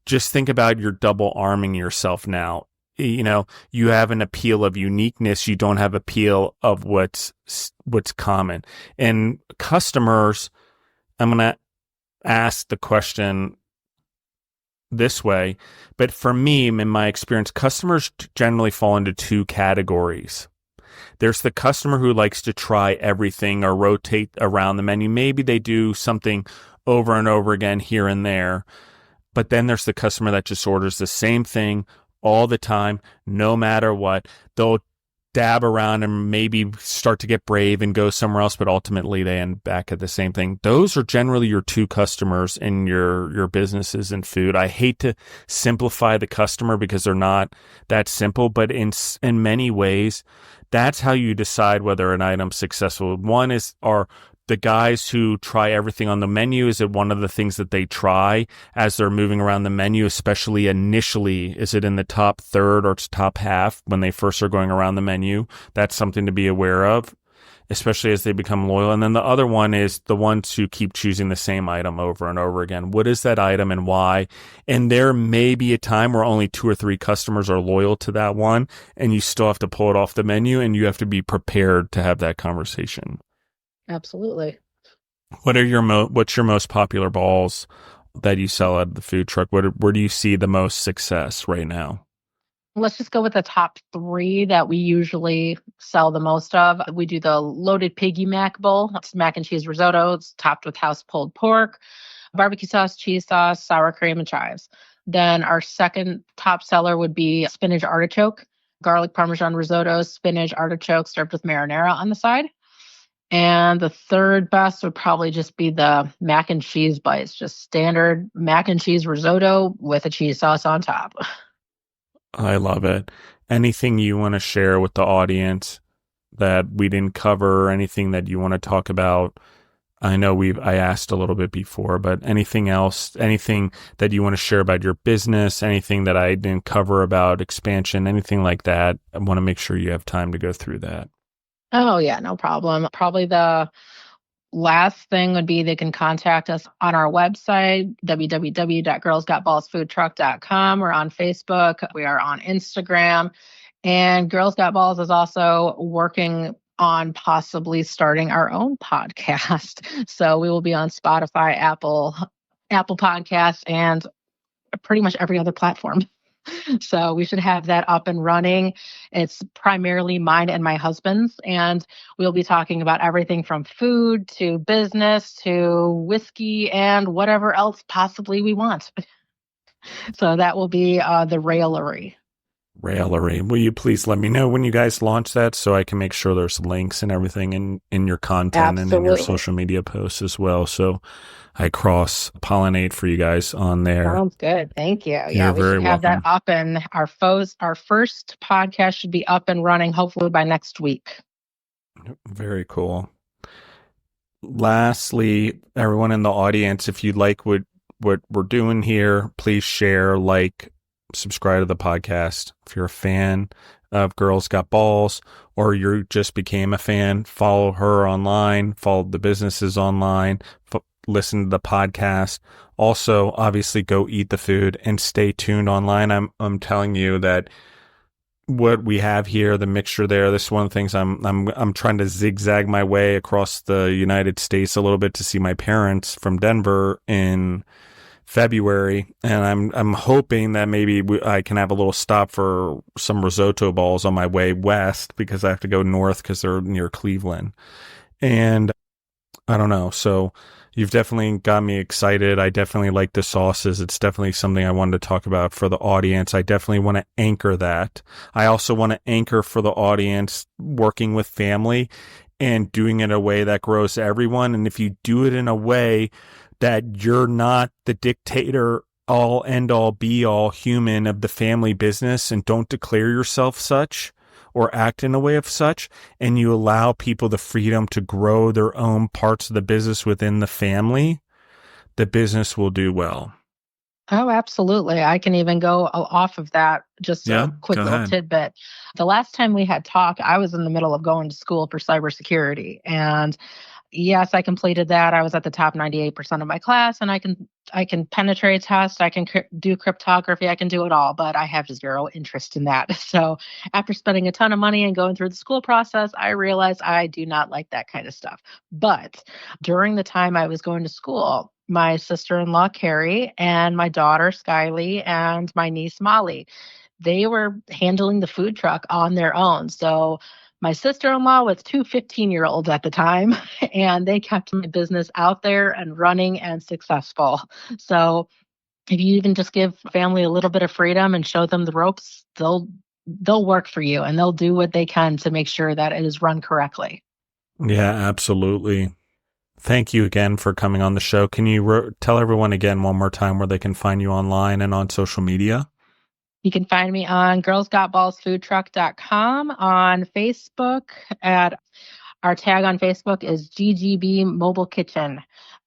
A: just think about you're double arming yourself now. You have an appeal of uniqueness. You don't have appeal of what's common. And customers, I'm going to ask the question this way, but for me, in my experience, customers generally fall into two categories. There's the customer who likes to try everything or rotate around the menu. Maybe they do something over and over again here and there, but then there's the customer that just orders the same thing all the time, no matter what. They'll dab around and maybe start to get brave and go somewhere else, but ultimately they end back at the same thing. Those are generally your two customers in your businesses and food. I hate to simplify the customer because they're not that simple, but in many ways, that's how you decide whether an item's successful. One are the guys who try everything on the menu. Is it one of the things that they try as they're moving around the menu, especially initially? Is it in the top third or top half when they first are going around the menu? That's something to be aware of, especially as they become loyal. And then the other one is the ones who keep choosing the same item over and over again. What is that item and why? And there may be a time where only 2 or 3 customers are loyal to that one, and you still have to pull it off the menu, and you have to be prepared to have that conversation.
B: Absolutely.
A: What's your most popular balls that you sell at the food truck? Where do you see the most success right now?
B: Let's just go with the top 3 that we usually sell the most of. We do the loaded piggy mac bowl. It's mac and cheese risotto. It's topped with house pulled pork, barbecue sauce, cheese sauce, sour cream, and chives. Then our second top seller would be spinach artichoke, garlic parmesan risotto, spinach artichoke served with marinara on the side. And the third best would probably just be the mac and cheese bites, just standard mac and cheese risotto with a cheese sauce on top.
A: I love it. Anything you want to share with the audience that we didn't cover, or anything that you want to talk about? I know I asked a little bit before, but anything else, anything that you want to share about your business, anything that I didn't cover about expansion, anything like that? I want to make sure you have time to go through that.
B: Oh, yeah, no problem. Probably the last thing would be they can contact us on our website, www.girlsgotballsfoodtruck.com. We're on Facebook. We are on Instagram. And Girls Got Balls is also working on possibly starting our own podcast. So we will be on Spotify, Apple Podcasts, and pretty much every other platform. So we should have that up and running. It's primarily mine and my husband's, and we'll be talking about everything from food to business to whiskey and whatever else possibly we want. So that will be the Railery.
A: Railery. Will you please let me know when you guys launch that so I can make sure there's links and everything in your content and in your social media posts as well. So I cross-pollinate for you guys on there.
B: Sounds good. Thank you.
A: You're
B: we
A: very
B: should have
A: welcome.
B: that up, and our first podcast should be up and running hopefully by next week.
A: Very cool. Lastly, everyone in the audience, if you like what we're doing here, please share, subscribe to the podcast. If you're a fan of Girls Got Balls, or you just became a fan, follow her online, follow the businesses online, listen to the podcast. Also, obviously, go eat the food and stay tuned online. I'm telling you that what we have here, the mixture there, this is one of the things I'm trying to zigzag my way across the United States a little bit to see my parents from Denver in February, and I'm hoping that maybe I can have a little stop for some risotto balls on my way west, because I have to go north because they're near Cleveland, and I don't know. So You've definitely got me excited. I definitely like the sauces. It's definitely something I wanted to talk about for the audience. I definitely want to anchor that. I also want to anchor for the audience working with family and doing it in a way that grows everyone. And if you do it in a way that you're not the dictator, all end all be all human of the family business, and don't declare yourself such or act in a way of such, and you allow people the freedom to grow their own parts of the business within the family, the business will do well.
B: Oh, absolutely. I can even go off of that. Just
A: Yeah,
B: a quick
A: go
B: little
A: ahead.
B: tidbit. The last time we had talked, I was in the middle of going to school for cybersecurity, and yes, I completed that. I was at the top 98% of my class, and I can penetrate test, I can do cryptography, I can do it all, but I have zero interest in that. So, after spending a ton of money and going through the school process, I realized I do not like that kind of stuff. But during the time I was going to school, my sister-in-law Carrie and my daughter Skyly and my niece Molly, they were handling the food truck on their own. So my sister-in-law was two 15-year-olds at the time, and they kept my business out there and running and successful. So if you even just give family a little bit of freedom and show them the ropes, they'll work for you and they'll do what they can to make sure that it is run correctly.
A: Yeah, absolutely. Thank you again for coming on the show. Can you tell everyone again one more time where they can find you online and on social media?
B: You can find me on girlsgotballsfoodtruck.com, on Facebook at our tag on Facebook is GGB Mobile Kitchen.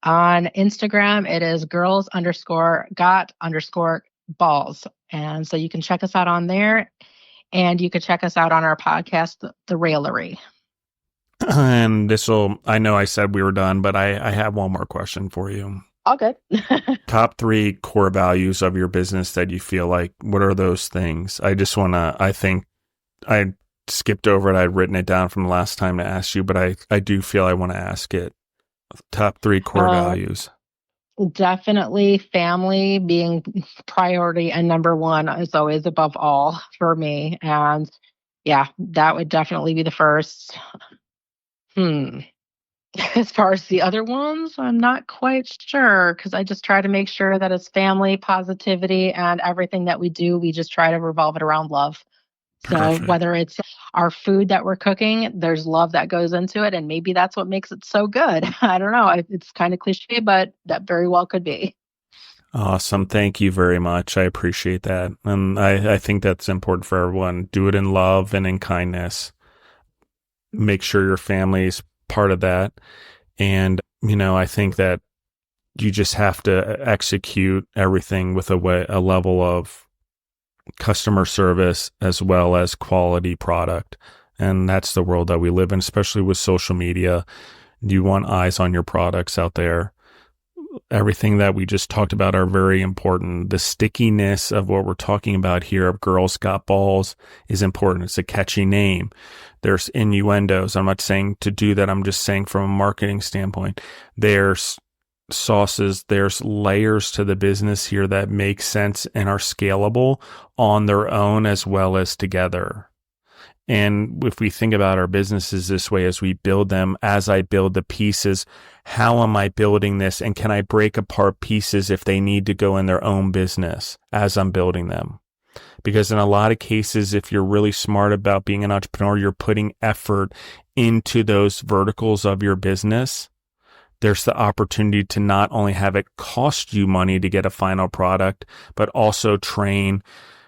B: On Instagram, it is girls_got_balls. And so you can check us out on there, and you can check us out on our podcast, The Railery.
A: And I know I said we were done, but I have one more question for you.
B: All good.
A: Top 3 core values of your business that you feel like, what are those things? I think I skipped over it. I'd written it down from the last time to ask you, but I do feel I want to ask it. Top 3 core values.
B: Definitely family being priority and number one is always above all for me. And yeah, that would definitely be the first. As far as the other ones, I'm not quite sure because I just try to make sure that it's family, positivity, and everything that we do, we just try to revolve it around love. So
A: Perfect.
B: whether it's our food that we're cooking, there's love that goes into it, and maybe that's what makes it so good. I don't know. It's kind of cliche, but that very well could be.
A: Awesome. Thank you very much. I appreciate that. And I think that's important for everyone. Do it in love and in kindness. Make sure your family's part of that. And, I think that you just have to execute everything with a level of customer service as well as quality product. And that's the world that we live in, especially with social media. You want eyes on your products out there. Everything that we just talked about are very important. The stickiness of what we're talking about here of Girls Got Balls is important. It's a catchy name. There's innuendos. I'm not saying to do that. I'm just saying from a marketing standpoint, there's sauces, there's layers to the business here that make sense and are scalable on their own as well as together. And if we think about our businesses this way, as we build them, as I build the pieces, how am I building this? And can I break apart pieces if they need to go in their own business as I'm building them? Because in a lot of cases, if you're really smart about being an entrepreneur, you're putting effort into those verticals of your business. There's the opportunity to not only have it cost you money to get a final product, but also train,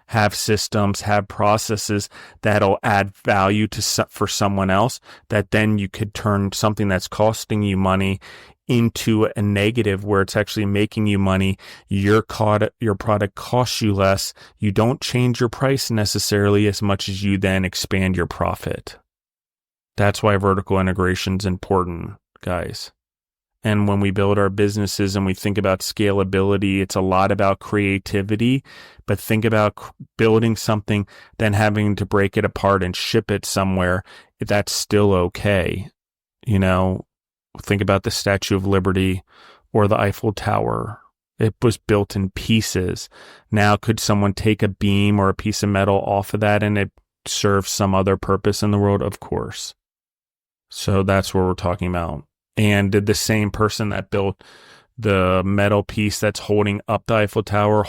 A: have systems, have processes that'll add value for someone else, that then you could turn something that's costing you money into a negative where it's actually making you money. Your product costs you less. You don't change your price necessarily as much as you then expand your profit. That's why vertical integration is important, guys. And when we build our businesses and we think about scalability, it's a lot about creativity, but think about building something, then having to break it apart and ship it somewhere. That's still okay. Think about the Statue of Liberty or the Eiffel Tower. It was built in pieces. Now, could someone take a beam or a piece of metal off of that and it serve some other purpose in the world? Of course. So that's what we're talking about. And did the same person that built the metal piece that's holding up the Eiffel Tower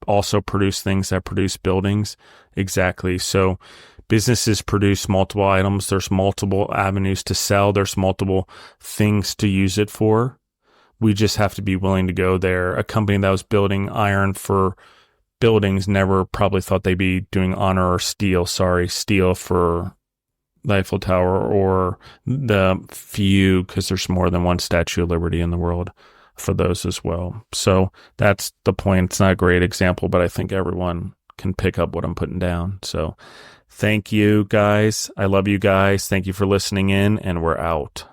A: also produce things that produce buildings? Exactly. So businesses produce multiple items. There's multiple avenues to sell. There's multiple things to use it for. We just have to be willing to go there. A company that was building iron for buildings never probably thought they'd be doing steel for the Eiffel Tower or the few, because there's more than one Statue of Liberty in the world, for those as well. So that's the point. It's not a great example, but I think everyone can pick up what I'm putting down. So thank you guys. I love you guys. Thank you for listening in, and we're out.